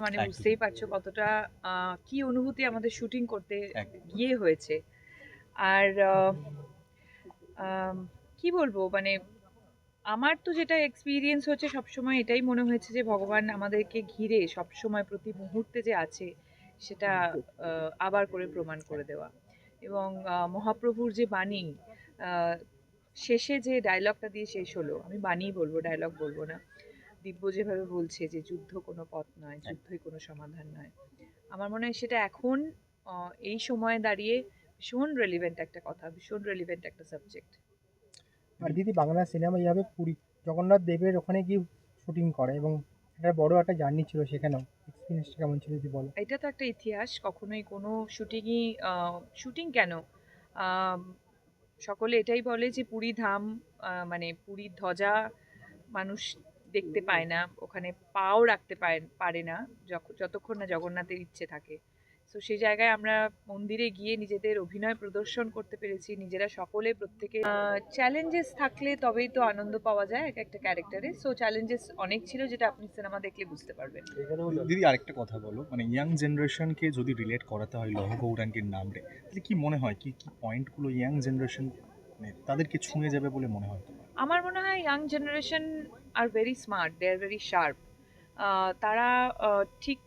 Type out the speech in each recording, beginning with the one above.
মানে একদম, বুঝতেই পারছো কতটা কি অনুভূতি আমাদের শুটিং করতে একদম। গিয়ে হয়েছে। আর আম, কি বলবো মানে আমার তো যেটা এক্সপিরিয়েন্স হচ্ছে সবসময় এটাই মনে হয়েছে যে ভগবান আমাদেরকে ঘিরে সবসময় প্রতি মুহূর্তে যে আছে সেটা আবার করে প্রমাণ করে দেওয়া। এবং মহাপ্রভুর যে বাণী, আহ, শেষে যে ডায়লগটা দিয়ে শেষ হলো, আমি বাণীই বলবো, ডায়লগ বলবো না। দিব্য যেভাবে বলছে যে যুদ্ধ কোনো পথ নয়, যুদ্ধই কোনো সমাধান নয়। আমার মনে হয় সেটা এখন এই সময়ে দাঁড়িয়ে ভীষণ রেলিভেন্ট একটা কথা, ভীষণ রেলিভেন্ট একটা সাবজেক্ট। আর দিদি, বাংলা সিনেমা এইভাবে পুরী জগন্নাথ দেবের ওখানে গিয়ে শুটিং করে, এবং একটা বড় একটা জার্নি ছিল সেখানেও। এক্সপিরিয়েন্সটা কেমন ছিল যদি বলো। এটা তো একটা ইতিহাস, কখনোই কোনো শুটিংই শুটিং কেন, আম, সকলে এটাই বলে যে পুরী ধাম, মানে পুরীর ধ্বজা মানুষ দেখতে পায় না, ওখানে পাও রাখতে পারে না যতক্ষণ না জগন্নাথের ইচ্ছে থাকে। তো সেই জায়গায় আমরা মন্দিরে গিয়ে নিজেদের অভিনয় প্রদর্শন করতে পেরেছি, নিজেরা সকলে প্রত্যেকে। চ্যালেঞ্জেস থাকলে তবেই তো আনন্দ পাওয়া যায় এক একটা ক্যারেক্টারে। সো চ্যালেঞ্জেস অনেক ছিল, যেটা আপনি সিনেমা দেখলে বুঝতে পারবেন। দিদি আরেকটা কথা বলো, মানে ইয়াং জেনারেশনকে যদি রিলেট করাতে হয় লৌহ গৌরাঙ্গীর নাম রে, তাহলে কি মনে হয়, কি কি পয়েন্টগুলো ইয়াং জেনারেশন মানে তাদেরকে ছুঁয়ে যাবে বলে মনে হয় তোমার? আমার মনে হয় young generation are very smart, they are very sharp. তারা ঠিক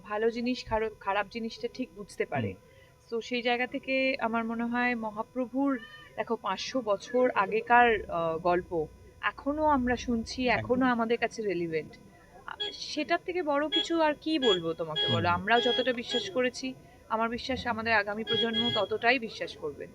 ভালো জিনিস খারাপ জিনিসটা ঠিক বুঝতে হুম, পারে। তো সেই জায়গা থেকে আমার মনে হয় মহাপ্রভুর, দেখো 500 বছর আগেকার গল্প এখনো আমরা শুনছি, এখনো একদম। আমাদের কাছে রেলিভেন্ট। সেটার থেকে বড় কিছু আর কি বলবো তোমাকে, হুম, বলো? হুম। আমরাও যতটা বিশ্বাস করেছি, আমার বিশ্বাস আমাদের আগামী প্রজন্ম ততটাই বিশ্বাস করবে।